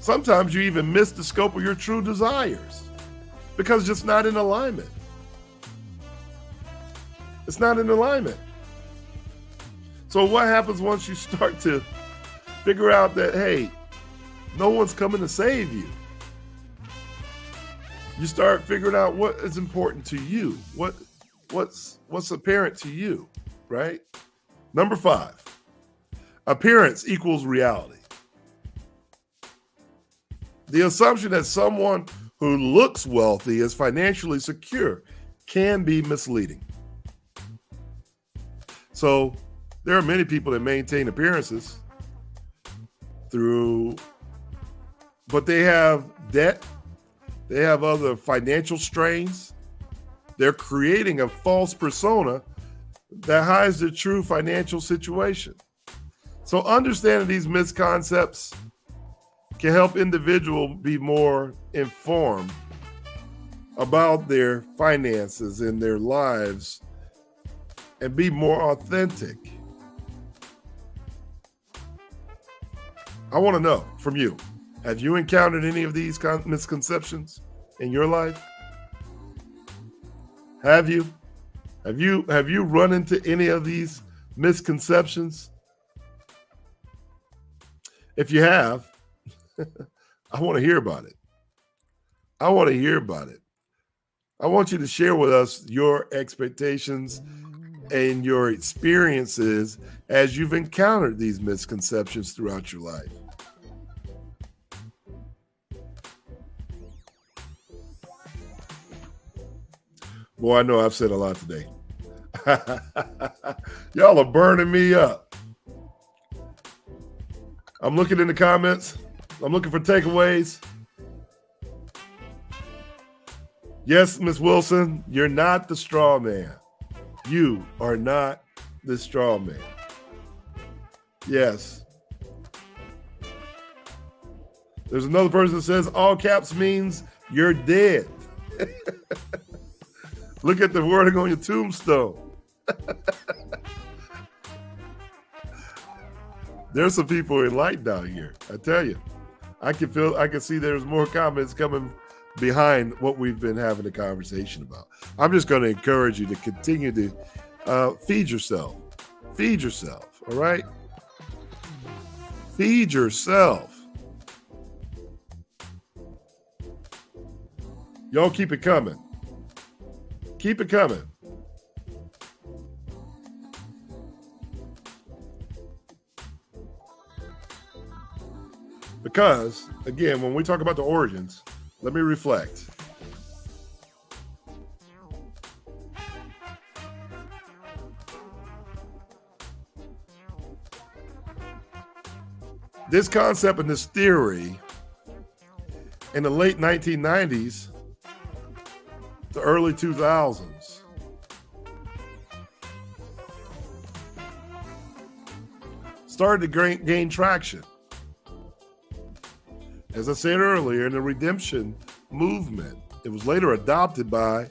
Sometimes you even miss the scope of your true desires because it's just not in alignment. It's not in alignment. So what happens once you start to figure out that, hey, no one's coming to save you? You start figuring out what is important to you, what's apparent to you, right? Number 5, appearance equals reality. The assumption that someone who looks wealthy is financially secure can be misleading. So there are many people that maintain appearances but they have debt, they have other financial strains. They're creating a false persona that hides their true financial situation. So understanding these misconceptions can help individuals be more informed about their finances and their lives and be more authentic. I want to know from you, have you encountered any of these misconceptions in your life? Have you run into any of these misconceptions? If you have, I want to hear about it. I want to hear about it. I want you to share with us your expectations and your experiences as you've encountered these misconceptions throughout your life. Boy, I know I've said a lot today. Y'all are burning me up. I'm looking in the comments. I'm looking for takeaways. Yes, Miss Wilson, you're not the straw man. You are not the straw man. Yes. There's another person that says all caps means you're dead. Look at the wording on your tombstone. There's some people enlightened out here. I tell you, I can see there's more comments coming behind what we've been having a conversation about. I'm just going to encourage you to continue to feed yourself. Feed yourself. All right. Feed yourself. Y'all keep it coming. Keep it coming. Because, again, when we talk about the origins, let me reflect. This concept and this theory in the late 1990s, the early 2000s, started to gain traction. As I said earlier, in the redemption movement, it was later adopted by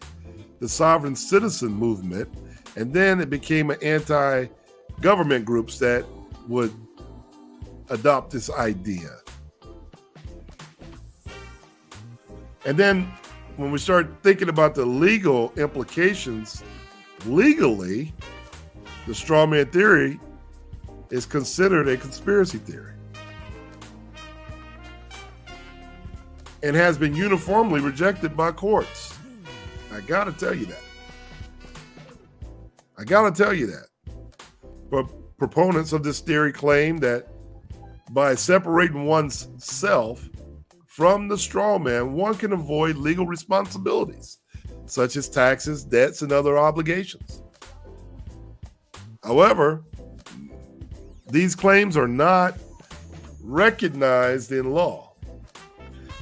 the sovereign citizen movement, and then it became an anti-government groups that would adopt this idea. And then when we start thinking about the legal implications, legally, the strawman theory is considered a conspiracy theory and has been uniformly rejected by courts. I gotta tell you that. But proponents of this theory claim that by separating one's self from the straw man, one can avoid legal responsibilities, such as taxes, debts, and other obligations. However, these claims are not recognized in law,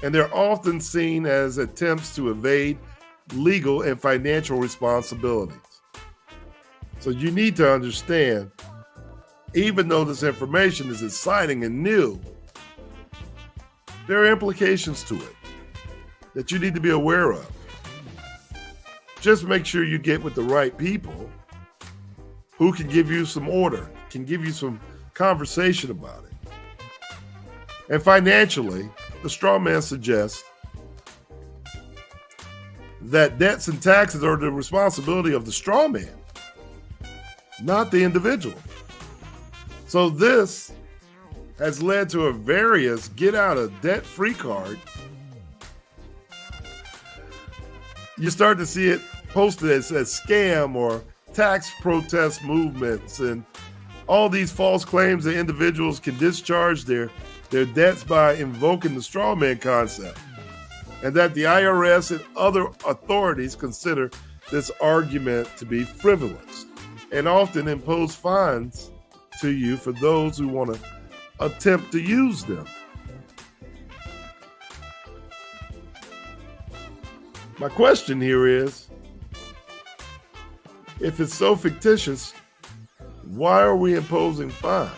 and they're often seen as attempts to evade legal and financial responsibilities. So you need to understand, even though this information is exciting and new, there are implications to it that you need to be aware of. Just make sure you get with the right people who can give you some order, can give you some conversation about it. And financially, the straw man suggests that debts and taxes are the responsibility of the straw man, not the individual. So this has led to a various get out of debt free card. You start to see it posted as scam or tax protest movements and all these false claims that individuals can discharge their debts by invoking the straw man concept, and that the IRS and other authorities consider this argument to be frivolous and often impose fines to you for those who want to attempt to use them. My question here is, if it's so fictitious, why are we imposing fines?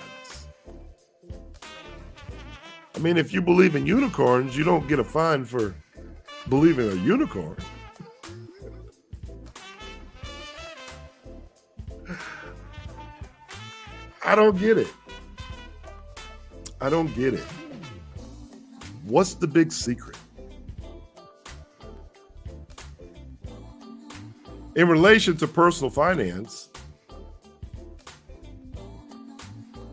I mean, if you believe in unicorns, you don't get a fine for believing a unicorn. I don't get it. I don't get it. What's the big secret? In relation to personal finance,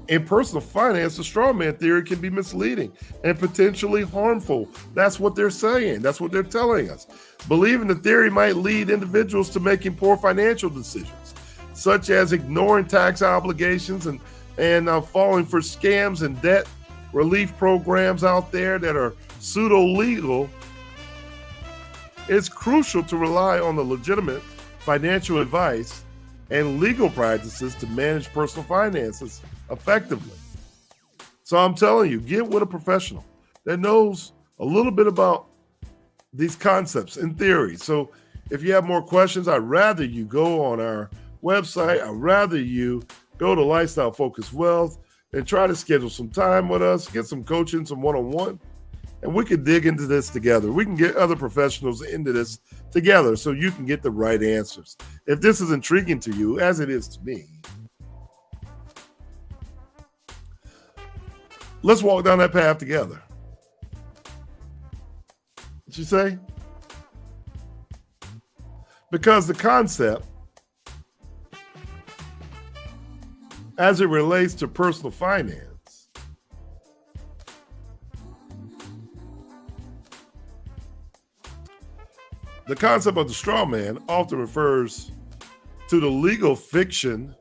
in personal finance, the straw man theory can be misleading and potentially harmful. That's what they're saying. That's what they're telling us. Believing the theory might lead individuals to making poor financial decisions, such as ignoring tax obligations and falling for scams and debt relief programs out there that are pseudo-legal. It's crucial to rely on the legitimate financial advice and legal practices to manage personal finances effectively. So I'm telling you, get with a professional that knows a little bit about these concepts in theory. So if you have more questions, I'd rather you go on our website. I'd rather you go to Lifestyle Focused Wealth and try to schedule some time with us, get some coaching, some one-on-one, and we can dig into this together. We can get other professionals into this together so you can get the right answers. If this is intriguing to you, as it is to me, let's walk down that path together. What you say? Because the concept, as it relates to personal finance, the concept of the straw man often refers to the legal fiction,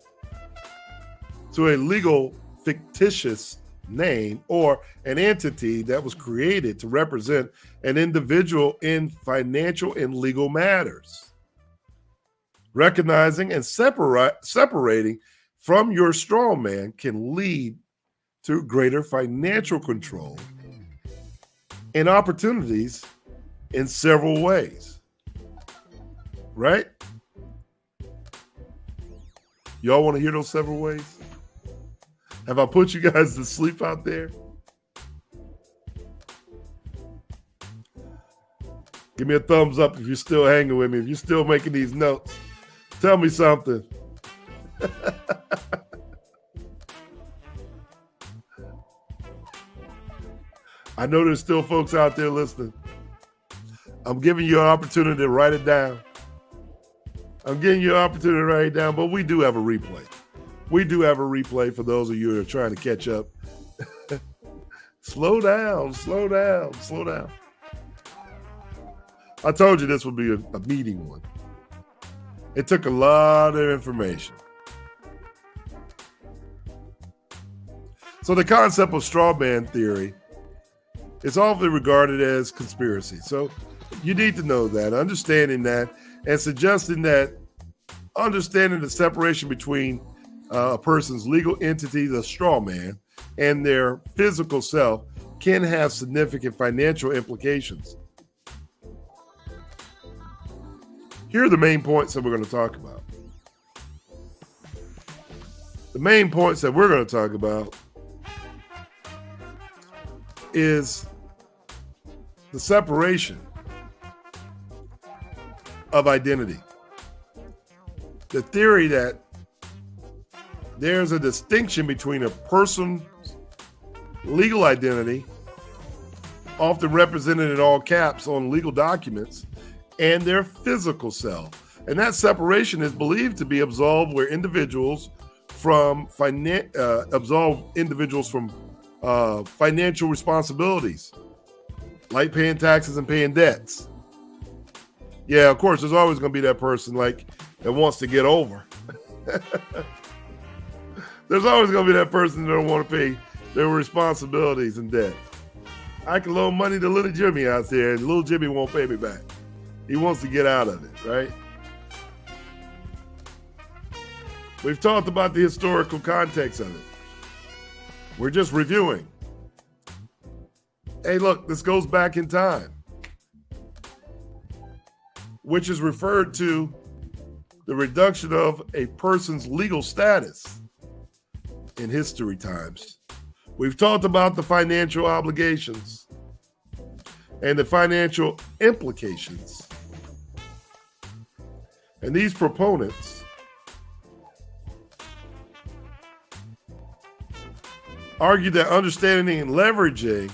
to a legal fictitious name or an entity that was created to represent an individual in financial and legal matters. Recognizing and separating from your straw man can lead to greater financial control and opportunities in several ways. Right? Y'all want to hear those several ways? Have I put you guys to sleep out there? Give me a thumbs up if you're still hanging with me, if you're still making these notes. Tell me something. I know there's still folks out there listening. I'm giving you an opportunity to write it down. I'm giving you an opportunity to write it down, but we do have a replay. We do have a replay for those of you who are trying to catch up. Slow down, slow down, slow down. I told you this would be a meating one. It took a lot of information. So the concept of straw man theory is often regarded as conspiracy. So you need to know that, understanding that, and suggesting that understanding the separation between a person's legal entity, the straw man, and their physical self can have significant financial implications. Here are the main points that we're going to talk about. The main points that we're going to talk about is the separation of identity. The theory that there's a distinction between a person's legal identity often represented in all caps on legal documents, and their physical self. And that separation is believed to be absolve individuals from financial responsibilities, like paying taxes and paying debts. Yeah, of course, there's always going to be that person that wants to get over. There's always going to be that person that don't want to pay their responsibilities and debt. I can loan money to little Jimmy out there, and little Jimmy won't pay me back. He wants to get out of it, right? We've talked about the historical context of it. We're just reviewing. Hey, look, this goes back in time, which is referred to the reduction of a person's legal status in history times. We've talked about the financial obligations and the financial implications. And these proponents argue that understanding and leveraging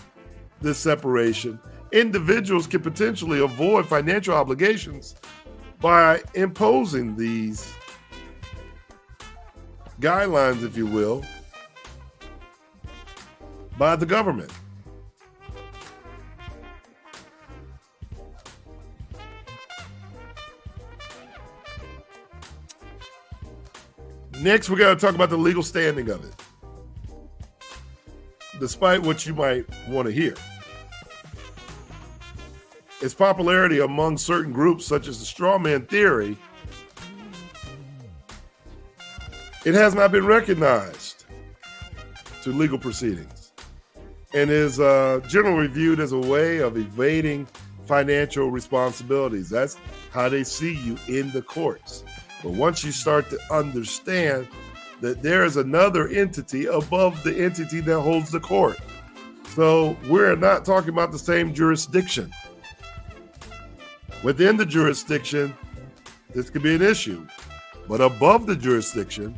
this separation, individuals can potentially avoid financial obligations by imposing these guidelines, if you will, by the government. Next, we're going to talk about the legal standing of it, despite what you might want to hear. Its popularity among certain groups, such as the Strawman theory, it has not been recognized to legal proceedings and is generally viewed as a way of evading financial responsibilities. That's how they see you in the courts. But once you start to understand that there is another entity above the entity that holds the court. So we're not talking about the same jurisdiction. Within the jurisdiction, this could be an issue. But above the jurisdiction,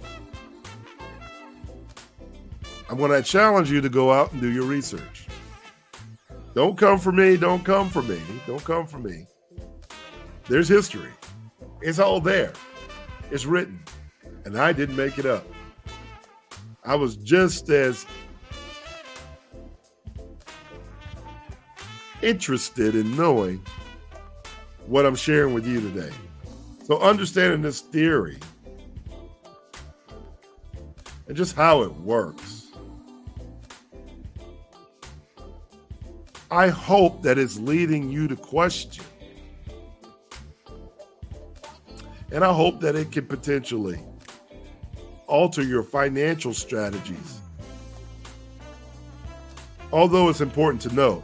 I'm going to challenge you to go out and do your research. Don't come for me. Don't come for me. Don't come for me. There's history. It's all there. It's written. And I didn't make it up. I was just as interested in knowing what I'm sharing with you today. So understanding this theory and just how it works, I hope that it's leading you to question. And I hope that it can potentially alter your financial strategies. Although it's important to know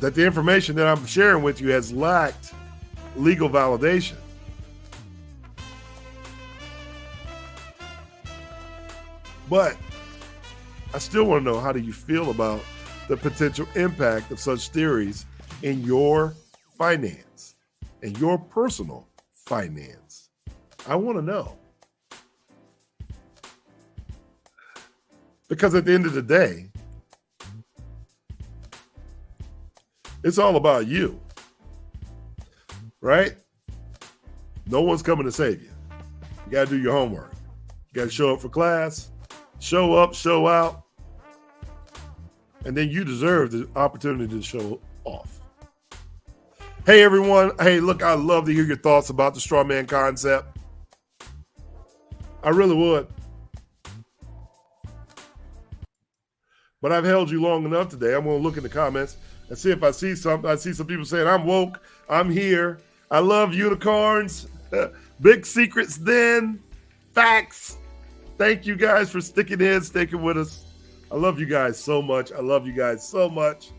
that the information that I'm sharing with you has lacked legal validation. But I still want to know, how do you feel about the potential impact of such theories in your finance, in your personal finance? I want to know. Because at the end of the day, it's all about you, right? No one's coming to save you. You got to do your homework. You got to show up for class, show up, show out, and then you deserve the opportunity to show off. Hey, everyone. Hey, look, I'd love to hear your thoughts about the Strawman concept. I really would. But I've held you long enough today. I'm going to look in the comments and see if I see something. I see some people saying, I'm woke, I'm here, I love unicorns, big secrets then, facts. Thank you guys for sticking with us. I love you guys so much. I love you guys so much.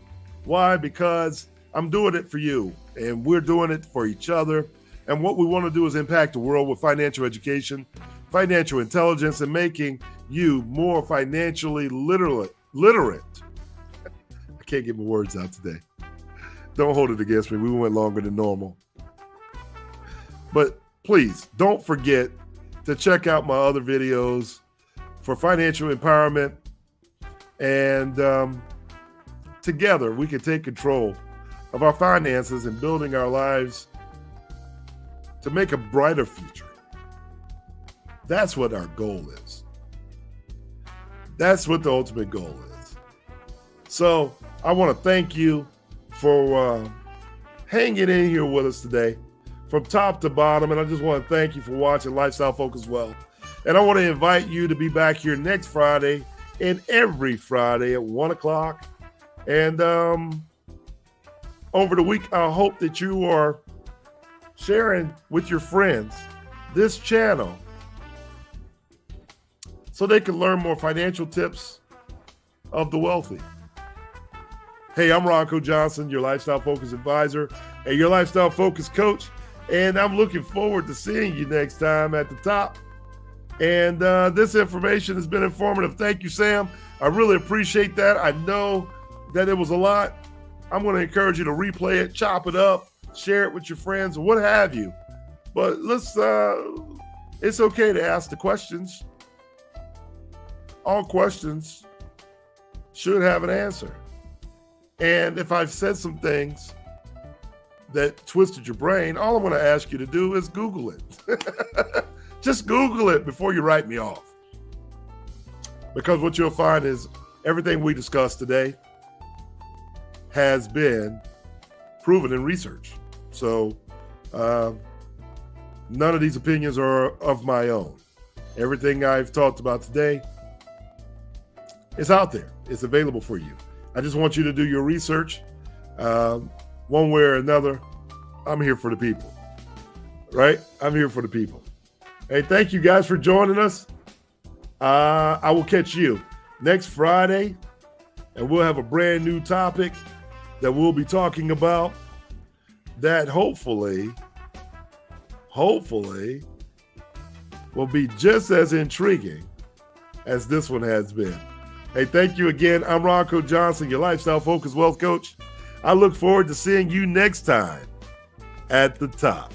Why? Because I'm doing it for you, and we're doing it for each other. And what we want to do is impact the world with financial education, financial intelligence, and making you more financially literate. I can't get my words out today. Don't hold it against me. We went longer than normal. But please don't forget to check out my other videos for financial empowerment and together we can take control of our finances and building our lives to make a brighter future. That's what our goal is. That's what the ultimate goal is. So I want to thank you for hanging in here with us today from top to bottom. And I just want to thank you for watching Lifestyle Focus Wealth. And I want to invite you to be back here next Friday and every Friday at 1 o'clock. And over the week, I hope that you are sharing with your friends this channel so they can learn more financial tips of the wealthy. Hey, I'm Ronco Johnson, your Lifestyle Focus Advisor and your Lifestyle Focus Coach. And I'm looking forward to seeing you next time at the top. And this information has been informative. Thank you, Sam. I really appreciate that. I know that it was a lot. I'm going to encourage you to replay it, chop it up, share it with your friends, what have you. But it's okay to ask the questions. All questions should have an answer. And if I've said some things that twisted your brain, all I'm going to ask you to do is Google it. Just Google it before you write me off. Because what you'll find is everything we discussed today has been proven in research. So none of these opinions are of my own. Everything I've talked about today is out there. It's available for you. I just want you to do your research. One way or another, I'm here for the people. Right? I'm here for the people. Hey, thank you guys for joining us. I will catch you next Friday, and we'll have a brand new topic that we'll be talking about that hopefully will be just as intriguing as this one has been. Hey, thank you again. I'm Ronco Johnson, your Lifestyle Focus Wealth Coach. I look forward to seeing you next time at the top.